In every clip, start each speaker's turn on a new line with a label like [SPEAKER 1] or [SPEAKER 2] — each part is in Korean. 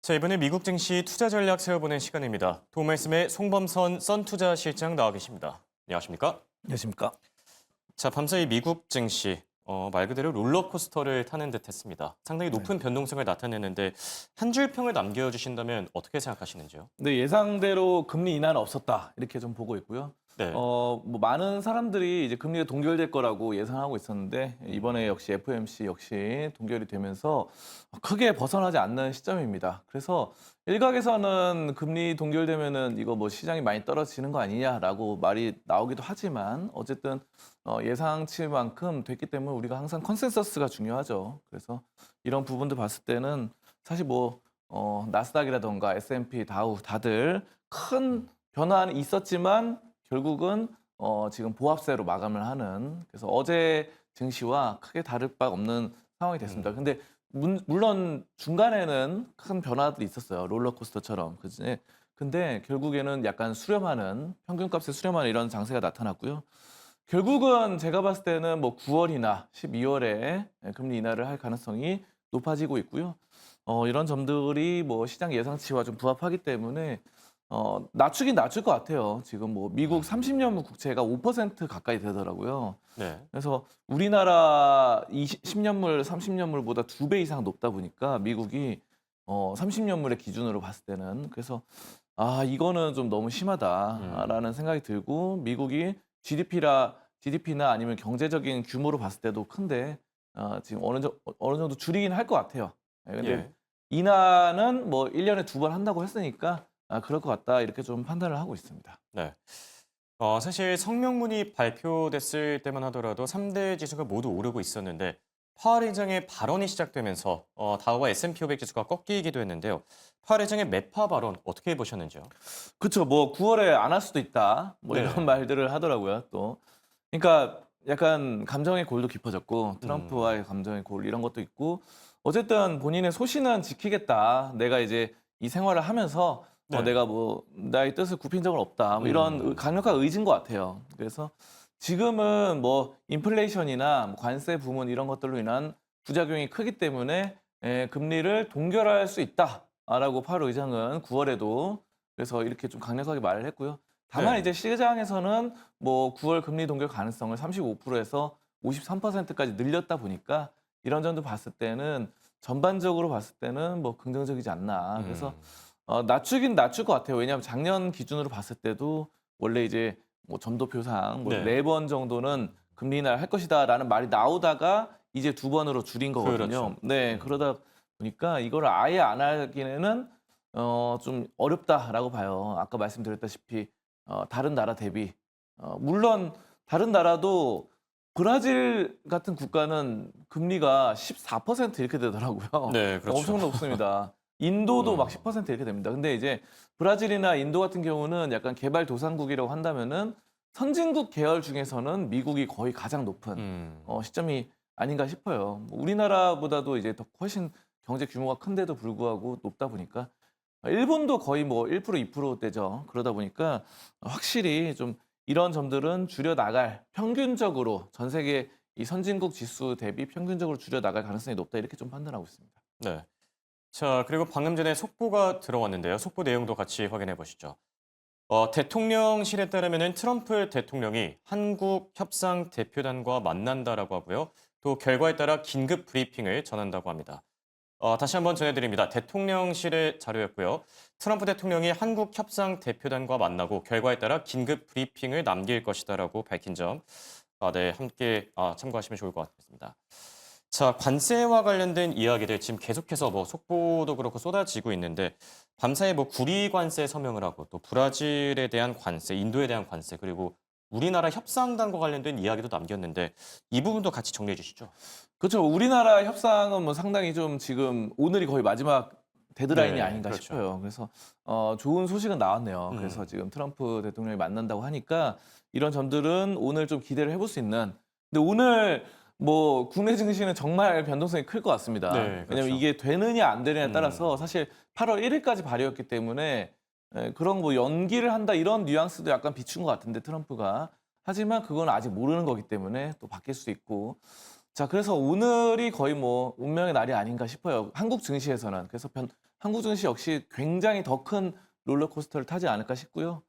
[SPEAKER 1] 자, 이번에 미국 증시 투자 전략 세워보는 시간입니다. 도움말씀의 송범선 썬투자실장 나와 계십니다. 안녕하십니까?
[SPEAKER 2] 안녕하십니까?
[SPEAKER 1] 자, 밤사이 미국 증시 말 그대로 롤러코스터를 타는 듯했습니다. 상당히 높은 변동성을 나타내는데 한 줄 평을 남겨주신다면 어떻게 생각하시는지요?
[SPEAKER 2] 네, 예상대로 금리 인하는 없었다 이렇게 좀 보고 있고요.
[SPEAKER 1] 네.
[SPEAKER 2] 뭐 많은 사람들이 이제 금리가 동결될 거라고 예상하고 있었는데 이번에 역시 FOMC 역시 동결이 되면서 크게 벗어나지 않는 시점입니다. 그래서 일각에서는 금리 동결되면은 이거 뭐 시장이 많이 떨어지는 거 아니냐라고 말이 나오기도 하지만 어쨌든 예상치만큼 됐기 때문에 우리가 항상 컨센서스가 중요하죠. 그래서 이런 부분들 봤을 때는 사실 뭐 나스닥이라던가 S&P, 다우 다들 큰 변화는 있었지만 결국은 지금 보합세로 마감을 하는 그래서 어제 증시와 크게 다를 바 없는 상황이 됐습니다. 근데 물론 중간에는 큰 변화들이 있었어요. 롤러코스터처럼. 그지? 근데 결국에는 약간 수렴하는 평균값에 수렴하는 이런 장세가 나타났고요. 결국은 제가 봤을 때는 뭐 9월이나 12월에 금리 인하를 할 가능성이 높아지고 있고요. 이런 점들이 뭐 시장 예상치와 좀 부합하기 때문에 낮추긴 낮출 것 같아요. 지금 뭐 미국 30년물 국채가 5% 가까이 되더라고요.
[SPEAKER 1] 네.
[SPEAKER 2] 그래서 우리나라 10년물, 30년물보다 2배 이상 높다 보니까 미국이 30년물의 기준으로 봤을 때는 그래서 이거는 좀 너무 심하다라는 생각이 들고 미국이 GDP나 아니면 경제적인 규모로 봤을 때도 큰데 지금 어느 정도 줄이긴 할 것 같아요. 근데
[SPEAKER 1] 예.
[SPEAKER 2] 인하는 뭐 1년에 2번 한다고 했으니까 그럴 것 같다 이렇게 좀 판단을 하고 있습니다.
[SPEAKER 1] 네. 사실 성명문이 발표됐을 때만 하더라도 3대 지수가 모두 오르고 있었는데 파월 의장의 발언이 시작되면서 다우와 S&P 500 지수가 꺾이기도 했는데요. 파월 의장의 매파 발언 어떻게 보셨는지요?
[SPEAKER 2] 그쵸. 뭐 9월에 안 할 수도 있다. 뭐
[SPEAKER 1] 네.
[SPEAKER 2] 이런 말들을 하더라고요, 또. 그러니까 약간 감정의 골도 깊어졌고 트럼프와의 감정의 골 이런 것도 있고 어쨌든 본인의 소신은 지키겠다. 내가 이제 이 생활을 하면서
[SPEAKER 1] 네.
[SPEAKER 2] 내가 뭐 나의 뜻을 굽힌 적은 없다. 뭐 이런 강력한 의지인 것 같아요. 그래서 지금은 뭐 인플레이션이나 뭐 관세 부문 이런 것들로 인한 부작용이 크기 때문에 금리를 동결할 수 있다라고 파월 의장은 9월에도 그래서 이렇게 좀 강력하게 말을 했고요. 다만
[SPEAKER 1] 네.
[SPEAKER 2] 이제 시장에서는 뭐 9월 금리 동결 가능성을 35%에서 53%까지 늘렸다 보니까 이런 점도 봤을 때는 전반적으로 봤을 때는 뭐 긍정적이지 않나. 그래서 낮추긴 낮출 것 같아요. 왜냐하면 작년 기준으로 봤을 때도 원래 이제 뭐 점도표상 뭐
[SPEAKER 1] 네.
[SPEAKER 2] 4번 정도는 금리 인하를 할 것이다라는 말이 나오다가 이제 2번으로 줄인 거거든요.
[SPEAKER 1] 그렇죠.
[SPEAKER 2] 네, 그러다 보니까 이거를 아예 안 하기에는 좀 어렵다라고 봐요. 아까 말씀드렸다시피 다른 나라 대비 물론 다른 나라도 브라질 같은 국가는 금리가 14% 이렇게 되더라고요.
[SPEAKER 1] 네, 그렇죠.
[SPEAKER 2] 엄청 높습니다. 인도도 막
[SPEAKER 1] 음.
[SPEAKER 2] 10% 이렇게 됩니다. 근데 이제 브라질이나 인도 같은 경우는 약간 개발도상국이라고 한다면은 선진국 계열 중에서는 미국이 거의 가장 높은 시점이 아닌가 싶어요. 뭐 우리나라보다도 이제 더 훨씬 경제 규모가 큰데도 불구하고 높다 보니까 일본도 거의 뭐 1%, 2%대죠. 그러다 보니까 확실히 좀 이런 점들은 줄여 나갈 평균적으로 전 세계 이 선진국 지수 대비 평균적으로 줄여 나갈 가능성이 높다 이렇게 좀 판단하고 있습니다.
[SPEAKER 1] 네. 자, 그리고 방금 전에 속보가 들어왔는데요. 속보 내용도 같이 확인해 보시죠. 대통령실에 따르면은 트럼프 대통령이 한국 협상 대표단과 만난다라고 하고요. 또 결과에 따라 긴급 브리핑을 전한다고 합니다. 다시 한번 전해드립니다. 대통령실의 자료였고요. 트럼프 대통령이 한국 협상 대표단과 만나고 결과에 따라 긴급 브리핑을 남길 것이다라고 밝힌 점, 네, 함께 참고하시면 좋을 것 같습니다. 자, 관세와 관련된 이야기들 지금 계속해서 뭐 속보도 그렇고 쏟아지고 있는데 밤사이 뭐 구리 관세 서명을 하고 또 브라질에 대한 관세, 인도에 대한 관세 그리고 우리나라 협상단과 관련된 이야기도 남겼는데 이 부분도 같이 정리해 주시죠.
[SPEAKER 2] 그렇죠. 우리나라 협상은 뭐 상당히 좀 지금 오늘이 거의 마지막 데드라인이
[SPEAKER 1] 네,
[SPEAKER 2] 아닌가
[SPEAKER 1] 그렇죠.
[SPEAKER 2] 싶어요. 그래서 좋은 소식은 나왔네요. 그래서 지금 트럼프 대통령이 만난다고 하니까 이런 점들은 오늘 좀 기대를 해볼 수 있는. 근데 오늘 뭐 국내 증시는 정말 변동성이 클 것 같습니다.
[SPEAKER 1] 네,
[SPEAKER 2] 왜냐면
[SPEAKER 1] 그렇죠.
[SPEAKER 2] 이게 되느냐 안 되느냐에 따라서 사실 8월 1일까지 발의였기 때문에 그런 뭐 연기를 한다 이런 뉘앙스도 약간 비춘 것 같은데 트럼프가. 하지만 그건 아직 모르는 거기 때문에 또 바뀔 수 있고. 자, 그래서 오늘이 거의 뭐 운명의 날이 아닌가 싶어요. 한국 증시에서는. 그래서 한국 증시 역시 굉장히 더 큰 롤러코스터를 타지 않을까 싶고요.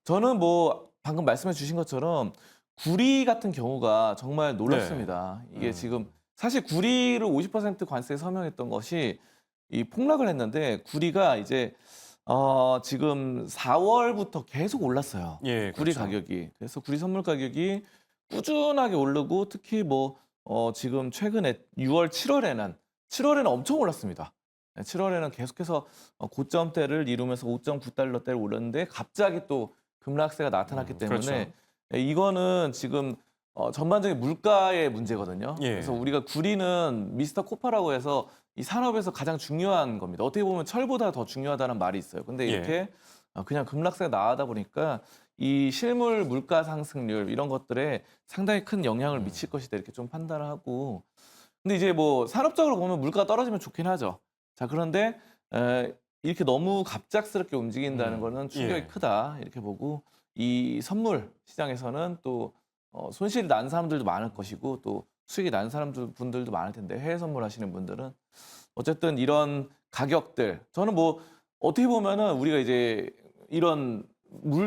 [SPEAKER 2] 저는 뭐 방금 말씀해 주신 것처럼 구리 같은 경우가 정말 놀랍습니다. 이게 지금 사실 구리를 50% 관세에 서명했던 것이 이 폭락을 했는데 구리가 이제 지금 4월부터 계속 올랐어요.
[SPEAKER 1] 예,
[SPEAKER 2] 구리
[SPEAKER 1] 그렇죠.
[SPEAKER 2] 가격이. 그래서 구리 선물 가격이 꾸준하게 오르고 특히 뭐 지금 최근에 6월, 7월에는 엄청 올랐습니다. 7월에는 계속해서 고점대를 이루면서 5.9달러대를 올랐는데 갑자기 또 급락세가 나타났기 때문에
[SPEAKER 1] 그렇죠.
[SPEAKER 2] 이거는 지금 전반적인 물가의 문제거든요.
[SPEAKER 1] 예.
[SPEAKER 2] 그래서 우리가 구리는 미스터 코파라고 해서 이 산업에서 가장 중요한 겁니다. 어떻게 보면 철보다 더 중요하다는 말이 있어요. 근데
[SPEAKER 1] 예.
[SPEAKER 2] 이렇게 그냥 급락세가 나가다 보니까 이 실물 물가 상승률 이런 것들에 상당히 큰 영향을 미칠 것이다 이렇게 좀 판단을 하고 근데 이제 뭐 산업적으로 보면 물가가 떨어지면 좋긴 하죠. 자 그런데 이렇게 너무 갑작스럽게 움직인다는 거는 충격이
[SPEAKER 1] 예.
[SPEAKER 2] 크다 이렇게 보고 이 선물 시장에서는 또 손실이 난 사람들도 많을 것이고 또 수익이 난 분들도 많을 텐데 해외 선물하시는 분들은 어쨌든 이런 가격들 저는 뭐 어떻게 보면은 우리가 이제 이런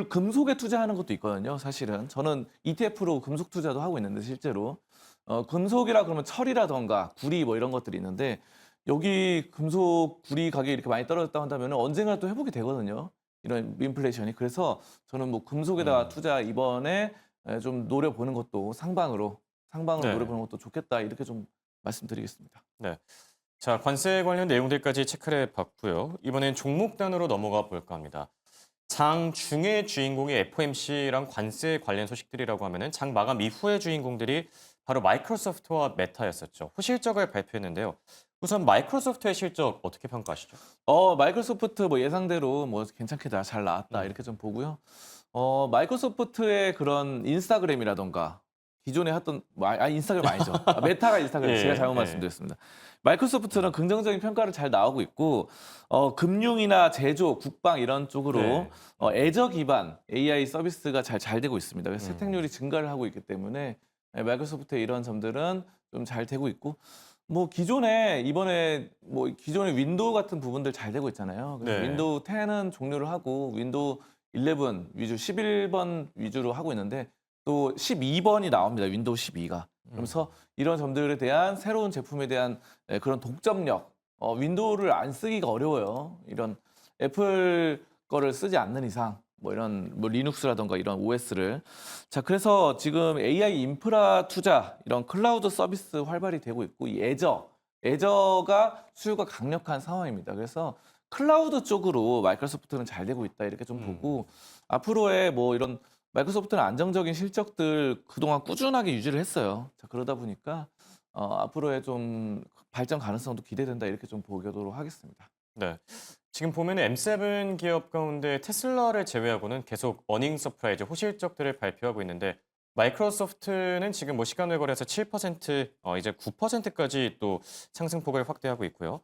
[SPEAKER 2] 금속에 투자하는 것도 있거든요. 사실은 저는 ETF로 금속 투자도 하고 있는데 실제로 금속이라 그러면 철이라던가 구리 뭐 이런 것들이 있는데 여기 금속 구리 가격이 이렇게 많이 떨어졌다 한다면 언젠가 또 회복이 되거든요. 이런 인플레이션이 그래서 저는 뭐 금속에다가 투자 이번에 좀 노려보는 것도 상방으로
[SPEAKER 1] 네.
[SPEAKER 2] 노려보는 것도 좋겠다 이렇게 좀 말씀드리겠습니다.
[SPEAKER 1] 네. 자, 관세 관련 내용들까지 체크를 해봤고요. 이번엔 종목 단으로 넘어가 볼까 합니다. 장 중의 주인공이 FOMC랑 관세 관련 소식들이라고 하면은 장 마감 이후의 주인공들이 바로 마이크로소프트와 메타였었죠. 후실적을 발표했는데요. 우선 마이크로소프트의 실적 어떻게 평가하시죠?
[SPEAKER 2] 마이크로소프트 뭐 예상대로 뭐 괜찮게 잘 나왔다 이렇게 좀 보고요. 마이크로소프트의 그런 인스타그램이라던가 기존에 했던 인스타그램 아니죠. 메타가 인스타그램
[SPEAKER 1] 예,
[SPEAKER 2] 제가 잘못
[SPEAKER 1] 예.
[SPEAKER 2] 말씀드렸습니다. 마이크로소프트는 긍정적인 평가를 잘 나오고 있고 금융이나 제조, 국방 이런 쪽으로
[SPEAKER 1] 네.
[SPEAKER 2] 애저 기반 AI 서비스가 잘 되고 있습니다. 그래서 세택률이 증가를 하고 있기 때문에 마이크로소프트의 이런 점들은 좀 잘 되고 있고 뭐 이번에 뭐 기존의 윈도우 같은 부분들 잘 되고 있잖아요. 그래서
[SPEAKER 1] 네.
[SPEAKER 2] 윈도우 10은 종료를 하고 윈도우 11 위주 11번 위주로 하고 있는데 또 12번이 나옵니다. 윈도우 12가. 그러면서 이런 점들에 대한 새로운 제품에 대한 그런 독점력 윈도우를 안 쓰기가 어려워요. 이런 애플 거를 쓰지 않는 이상 뭐 이런 뭐 리눅스라던가 이런 OS를 자 그래서 지금 AI 인프라 투자 이런 클라우드 서비스 활발히 되고 있고 이 애저가 수요가 강력한 상황입니다. 그래서 클라우드 쪽으로 마이크로소프트는 잘 되고 있다 이렇게 좀 보고 앞으로의 뭐 이런 마이크로소프트는 안정적인 실적들 그동안 꾸준하게 유지를 했어요. 자 그러다 보니까 앞으로의 좀 발전 가능성도 기대된다 이렇게 좀 보도록 하겠습니다.
[SPEAKER 1] 네. 지금 보면 M7 기업 가운데 테슬라를 제외하고는 계속 어닝 서프라이즈 호실적들을 발표하고 있는데 마이크로소프트는 지금 뭐 시간외 거래에서 7% 이제 9%까지 또 상승폭을 확대하고 있고요.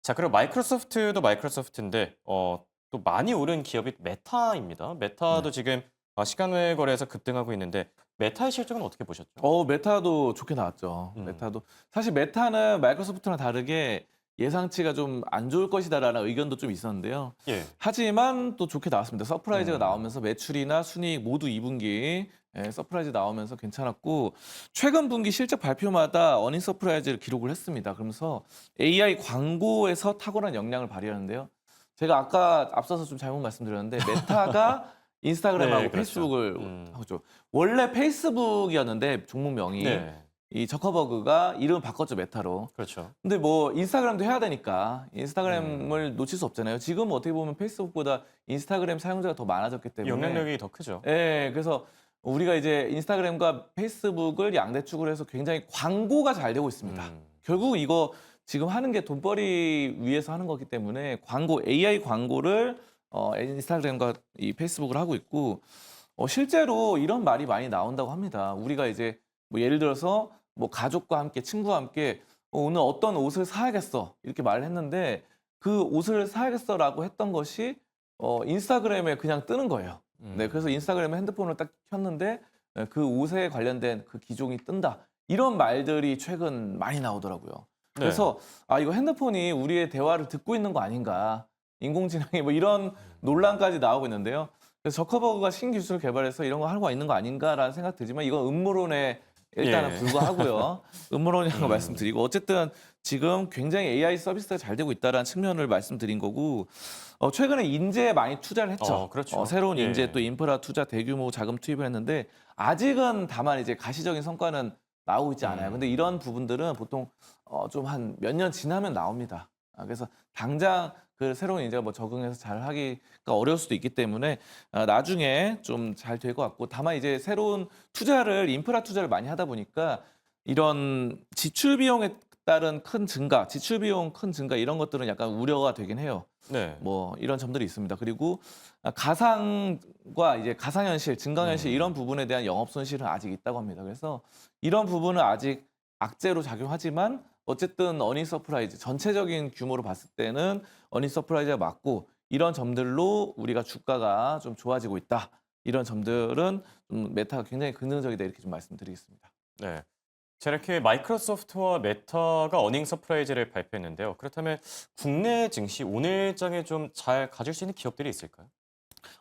[SPEAKER 1] 자, 그리고 마이크로소프트도 마이크로소프트인데 또 많이 오른 기업이 메타입니다. 메타도
[SPEAKER 2] 네.
[SPEAKER 1] 지금 시간외 거래에서 급등하고 있는데 메타의 실적은 어떻게 보셨죠?
[SPEAKER 2] 메타도 좋게 나왔죠. 메타도 사실 메타는 마이크로소프트랑 다르게 예상치가 좀 안 좋을 것이다라는 의견도 좀 있었는데요.
[SPEAKER 1] 예.
[SPEAKER 2] 하지만 또 좋게 나왔습니다. 서프라이즈가 나오면서 매출이나 순이익 모두 2분기 서프라이즈 나오면서 괜찮았고 최근 분기 실적 발표마다 어닝 서프라이즈를 기록을 했습니다. 그러면서 AI 광고에서 탁월한 역량을 발휘하는데요. 제가 아까 앞서서 좀 잘못 말씀드렸는데 메타가 인스타그램하고
[SPEAKER 1] 네, 그렇죠.
[SPEAKER 2] 페이스북을 하죠. 원래 페이스북이었는데 종목명이
[SPEAKER 1] 네.
[SPEAKER 2] 이 저커버그가 이름을 바꿨죠 메타로.
[SPEAKER 1] 그렇죠.
[SPEAKER 2] 근데 뭐 인스타그램도 해야 되니까 인스타그램을 놓칠 수 없잖아요. 지금 어떻게 보면 페이스북보다 인스타그램 사용자가 더 많아졌기 때문에
[SPEAKER 1] 영향력이 더 크죠.
[SPEAKER 2] 예, 그래서 우리가 이제 인스타그램과 페이스북을 양대축으로 해서 굉장히 광고가 잘 되고 있습니다. 결국 이거 지금 하는 게 돈벌이 위해서 하는 거기 때문에 AI 광고를 인스타그램과 이 페이스북을 하고 있고 실제로 이런 말이 많이 나온다고 합니다. 우리가 이제 뭐 예를 들어서 뭐 가족과 함께 친구와 함께 오늘 어떤 옷을 사야겠어 이렇게 말을 했는데 그 옷을 사야겠어라고 했던 것이 인스타그램에 그냥 뜨는 거예요. 네, 그래서 인스타그램에 핸드폰을 딱 켰는데 그 옷에 관련된 그 기종이 뜬다. 이런 말들이 최근 많이 나오더라고요. 그래서 아 이거 핸드폰이 우리의 대화를 듣고 있는 거 아닌가? 인공지능이 뭐 이런 논란까지 나오고 있는데요. 그래서 저커버그가 신기술을 개발해서 이런 거 하고 있는 거 아닌가라는 생각 들지만 이건 음모론에 일단은
[SPEAKER 1] 예.
[SPEAKER 2] 불과하고요. 음모론이라는 거
[SPEAKER 1] 음.
[SPEAKER 2] 말씀드리고 어쨌든 지금 굉장히 AI 서비스가 잘 되고 있다는 측면을 말씀드린 거고 최근에 인재에 많이 투자를 했죠.
[SPEAKER 1] 그렇죠.
[SPEAKER 2] 새로운
[SPEAKER 1] 예.
[SPEAKER 2] 인재 또 인프라 투자 대규모 자금 투입을 했는데 아직은 다만 이제 가시적인 성과는 나오고 있지 않아요. 근데 이런 부분들은 보통 좀 한 몇 년 지나면 나옵니다. 그래서 당장 그 새로운 인재가 뭐 적응해서 잘 하기가 어려울 수도 있기 때문에 나중에 좀 잘 될 것 같고 다만 이제 새로운 투자를 인프라 투자를 많이 하다 보니까 이런 지출 비용에 따른 큰 증가, 지출 비용 큰 증가 이런 것들은 약간 우려가 되긴 해요.
[SPEAKER 1] 네.
[SPEAKER 2] 뭐 이런 점들이 있습니다. 그리고 가상과 이제 가상현실, 증강현실 이런 부분에 대한 영업 손실은 아직 있다고 합니다. 그래서 이런 부분은 아직 악재로 작용하지만 어쨌든 어닝 서프라이즈 전체적인 규모로 봤을 때는 어닝 서프라이즈가 맞고 이런 점들로 우리가 주가가 좀 좋아지고 있다. 이런 점들은 좀 메타가 굉장히 긍정적이다 이렇게 좀 말씀드리겠습니다.
[SPEAKER 1] 네. 자, 이렇게 마이크로소프트와 메타가 어닝 서프라이즈를 발표했는데요. 그렇다면 국내 증시 오늘장에 좀 잘 가질 수 있는 기업들이 있을까요?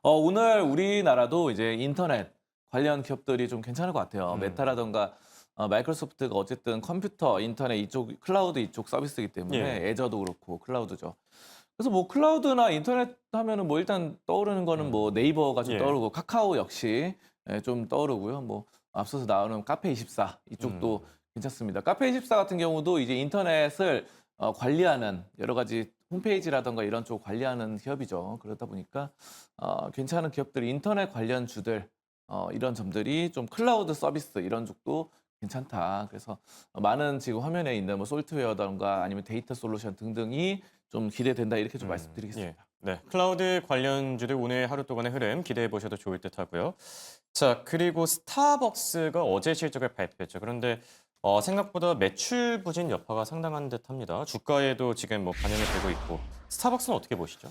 [SPEAKER 2] 오늘 우리나라도 이제 인터넷 관련 기업들이 좀 괜찮을 것 같아요.
[SPEAKER 1] 음.
[SPEAKER 2] 메타라든가 마이크로소프트가 어쨌든 컴퓨터, 인터넷 이쪽, 클라우드 이쪽 서비스이기 때문에
[SPEAKER 1] 예.
[SPEAKER 2] 애저도 그렇고 클라우드죠. 그래서 뭐 클라우드나 인터넷 하면은 뭐 일단 떠오르는 거는 뭐 네이버가 좀
[SPEAKER 1] 예.
[SPEAKER 2] 떠오르고 카카오 역시 좀 떠오르고요. 뭐 앞서서 나오는 카페24 이쪽도 괜찮습니다. 카페24 같은 경우도 이제 인터넷을 관리하는 여러 가지 홈페이지라든가 이런 쪽 관리하는 기업이죠. 그러다 보니까 괜찮은 기업들이 인터넷 관련주들 이런 점들이 좀 클라우드 서비스 이런 쪽도 괜찮다. 그래서 많은 지금 화면에 있는 뭐 솔트웨어라든가 아니면 데이터 솔루션 등등이 좀 기대된다 이렇게 좀 말씀드리겠습니다.
[SPEAKER 1] 예. 네. 클라우드 관련주들 오늘 하루 동안의 흐름 기대해 보셔도 좋을 듯 하고요. 자, 그리고 스타벅스가 어제 실적을 발표했죠. 그런데 생각보다 매출 부진 여파가 상당한 듯 합니다. 주가에도 지금 뭐 반영이 되고 있고. 스타벅스는 어떻게 보시죠?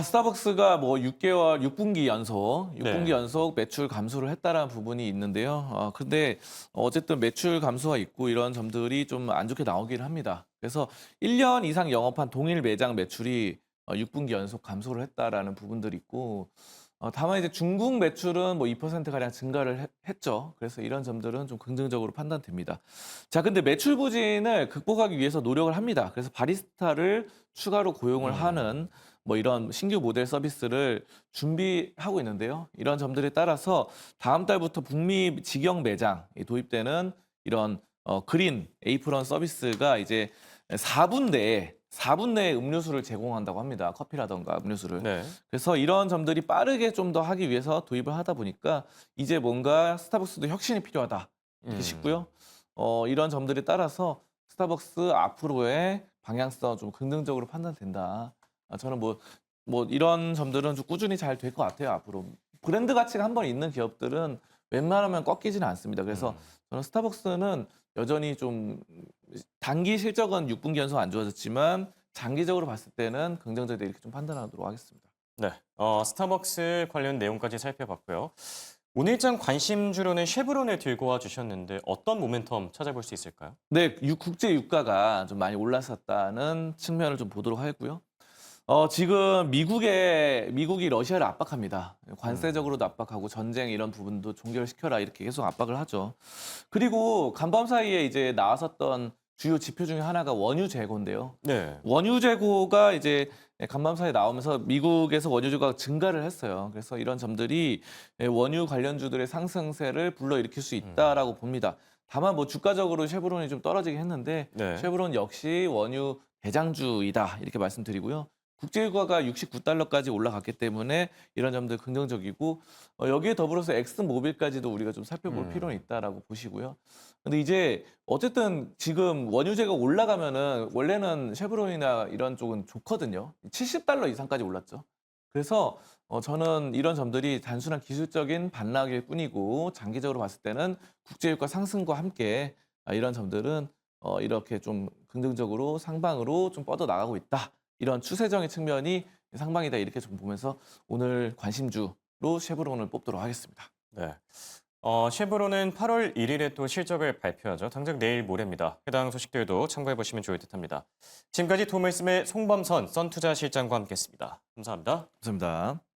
[SPEAKER 2] 스타벅스가 뭐 6개월, 6분기 연속, 6분기
[SPEAKER 1] 네.
[SPEAKER 2] 연속 매출 감소를 했다라는 부분이 있는데요. 근데 어쨌든 매출 감소가 있고 이런 점들이 좀 안 좋게 나오긴 합니다. 그래서 1년 이상 영업한 동일 매장 매출이 6분기 연속 감소를 했다라는 부분들이 있고 다만 이제 중국 매출은 뭐 2%가량 증가를 했죠. 그래서 이런 점들은 좀 긍정적으로 판단됩니다. 자, 근데 매출 부진을 극복하기 위해서 노력을 합니다. 그래서 바리스타를 추가로 고용을 하는 뭐 이런 신규 모델 서비스를 준비하고 있는데요. 이런 점들에 따라서 다음 달부터 북미 직영 매장이 도입되는 이런 그린 에이프런 서비스가 이제 4분 내에 음료수를 제공한다고 합니다. 커피라든가 음료수를.
[SPEAKER 1] 네.
[SPEAKER 2] 그래서 이런 점들이 빠르게 좀 더 하기 위해서 도입을 하다 보니까 이제 뭔가 스타벅스도 혁신이 필요하다 이렇게 싶고요. 이런 점들에 따라서 스타벅스 앞으로의 방향성 좀 긍정적으로 판단된다. 저는 뭐 이런 점들은 좀 꾸준히 잘 될 것 같아요 앞으로. 브랜드 가치가 한번 있는 기업들은 웬만하면 꺾이지는 않습니다. 그래서 저는 스타벅스는 여전히 좀 단기 실적은 6분기 연속 안 좋아졌지만 장기적으로 봤을 때는 긍정적이다 이렇게 좀 판단하도록 하겠습니다.
[SPEAKER 1] 네. 스타벅스 관련 내용까지 살펴봤고요. 오늘장 관심주로는 쉐브론을 들고 와 주셨는데 어떤 모멘텀 찾아볼 수 있을까요?
[SPEAKER 2] 네, 국제 유가가 좀 많이 올랐었다는 측면을 좀 보도록 하겠고요. 지금 미국이 러시아를 압박합니다. 관세적으로도 압박하고 전쟁 이런 부분도 종결시켜라 이렇게 계속 압박을 하죠. 그리고 간밤 사이에 이제 나왔었던 주요 지표 중에 하나가 원유 재고인데요.
[SPEAKER 1] 네.
[SPEAKER 2] 원유 재고가 이제 간밤 사이에 나오면서 미국에서 원유 재고가 증가를 했어요. 그래서 이런 점들이 원유 관련주들의 상승세를 불러일으킬 수 있다라고 봅니다. 다만 뭐 주가적으로 쉐브론이 좀 떨어지긴 했는데
[SPEAKER 1] 네.
[SPEAKER 2] 쉐브론 역시 원유 대장주이다 이렇게 말씀드리고요. 국제유가가 69달러까지 올라갔기 때문에 이런 점들 긍정적이고 여기에 더불어서 엑슨모빌까지도 우리가 좀 살펴볼 필요는 있다라고 보시고요. 근데 이제 어쨌든 지금 원유재가 올라가면은 원래는 쉐브론이나 이런 쪽은 좋거든요. 70달러 이상까지 올랐죠. 그래서 저는 이런 점들이 단순한 기술적인 반락일 뿐이고 장기적으로 봤을 때는 국제유가 상승과 함께 이런 점들은 이렇게 좀 긍정적으로 상방으로 좀 뻗어 나가고 있다. 이런 추세적인 측면이 상방이다 이렇게 좀 보면서 오늘 관심주로 쉐브론을 뽑도록 하겠습니다.
[SPEAKER 1] 네. 쉐보론은 8월 1일에 또 실적을 발표하죠. 당장 내일 모레입니다. 해당 소식들도 참고해 보시면 좋을 듯합니다. 지금까지 도움말씀의 송범선 썬투자실장과 함께했습니다. 감사합니다.
[SPEAKER 2] 감사합니다.